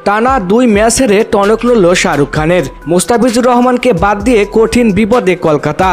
টানা 2 ম্যাচ হেরে টনক নড়ল শাহরুখ খানের। মোস্তাফিজুর রহমানকে বাদ দিয়ে কঠিন বিপদে কলকাতা।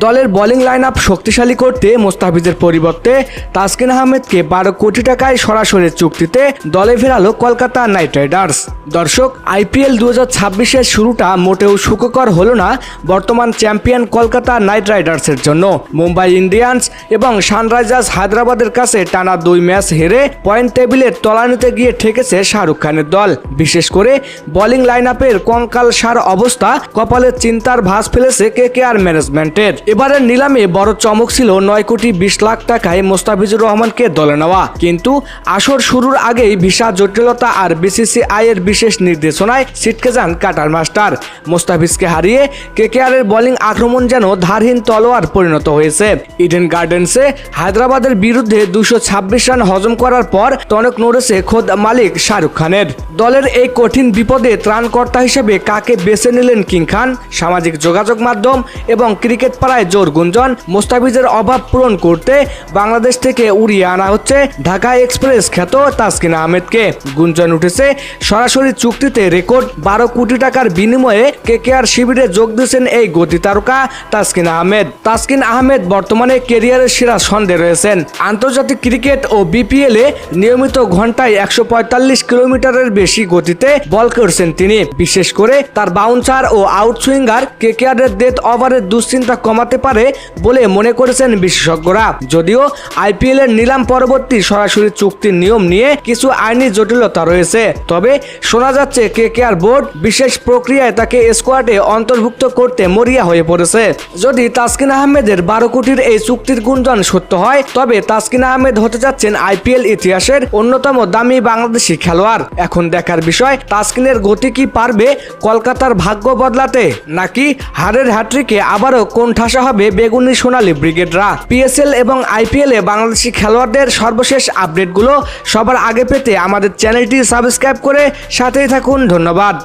দলের বোলিং লাইন আপ শক্তিশালী করতে মোস্তাফিজের পরিবর্তে তাসকিন আহমেদকে 12 কোটি টাকায় সরাসরি চুক্তিতে দলে ফেরালো কলকাতা নাইট রাইডার্স। দর্শক, আইপিএল 2026-এর শুরুটা মোটেও সুখকর হলো না বর্তমান চ্যাম্পিয়ন কলকাতা নাইট রাইডার্সের জন্য। মুম্বাই ইন্ডিয়ান্স এবং সানরাইজার্স হায়দ্রাবাদের কাছে টানা 2 ম্যাচ হেরে পয়েন্ট টেবিলের তলানিতে গিয়ে ঠেকেছে শাহরুখ খানের দল। বিশেষ করে বোলিং লাইন আপের কঙ্কালসার অবস্থা কপালের চিন্তার ভাঁজ ফেলেছে কেকেআর ম্যানেজমেন্টের। এবারের নিলামে বড় চমক ছিল 9 কোটি 20 লাখ টাকায় মোস্তাফিজুর রহমানকে দলে নেওয়া, কিন্তু আসর শুরুর আগেই ভিসা জটিলতা আর বিসিসিআই এর বিশেষ নির্দেশনায় ছিটকে যান কাটার মাস্টার। মোস্তাফিজকে হারিয়ে কেকেআরের বোলিং আক্রমণ যেন ধারহীন তলোয়ার পরিণত হয়েছে। ইডেন গার্ডেন্সে হায়দ্রাবাদের বিরুদ্ধে 226 রান হজম করার পর টনক নড়েছে খোদ মালিক শাহরুখ খানের। দলের এই কঠিন বিপদে ত্রাণকর্তা হিসেবে কাকে বেছে নিলেন কিং খান? সামাজিক যোগাযোগ মাধ্যম এবং ক্রিকেট পাড়ায় জোর গুঞ্জন, মোস্তাফিজের অভাব পূরণ করতে বাংলাদেশ থেকে উড়িয়ে আনা হচ্ছে ঢাকা এক্সপ্রেস খ্যাত তাসকিন আহমেদকে। গুঞ্জন উঠেছে সরাসরি চুক্তিতে রেকর্ড 12 কোটি টাকার বিনিময়ে কেকেআর শিবিরে যোগ দিয়েছেন এই গতি তারকা তাসকিন আহমেদ। তাসকিন আহমেদ বর্তমানে ক্যারিয়ারের সেরা ছন্দে রয়েছেন। আন্তর্জাতিক ক্রিকেট ও বিপিএল এ নিয়মিত ঘন্টায় 145 কিলোমিটারের বেশি গতিতে বল করছেন তিনি। বিশেষ করে তার বাউন্সার ও আউটসুইঙ্গার কেকেআরের ডেথ ওভারের দুশ্চিন্তা কমাতে পারে বলে মনে করেছেন বিশেষজ্ঞরা। যদিও আইপিএল এর নিলাম পরবর্তী সরাসরি চুক্তির নিয়ম নিয়ে কিছু আইনি জটিলতা রয়েছে, তবে শোনা যাচ্ছে কেকেআর বোর্ড বিশেষ প্রক্রিয়ায় তাকে স্কোয়াডে অন্তর্ভুক্ত করতে মরিয়া হয়ে পড়েছে। যদি তাসকিন আহমেদের 12 কোটির এই চুক্তির গুঞ্জন সত্য হয়, তবে তাসকিন আহমেদ হতে যাচ্ছেন আইপিএল ইতিহাসের অন্যতম দামি বাংলাদেশি খেলোয়াড়। এখন দেখার বিষয়, তাসকিনের গতি কি পারবে কলকাতার ভাগ্য বদলাতে, নাকি হারের হ্যাট্রিকে আবারও কোণঠাসা হবে বেগুনি সোনালী ব্রিগেডরা। পিএসএল এবং আইপিএল এ বাংলাদেশি খেলোয়াড়দের সর্বশেষ আপডেটগুলো সবার আগে পেতে আমাদের চ্যানেলটি সাবস্ক্রাইব করে সাথেই থাকুন। ধন্যবাদ।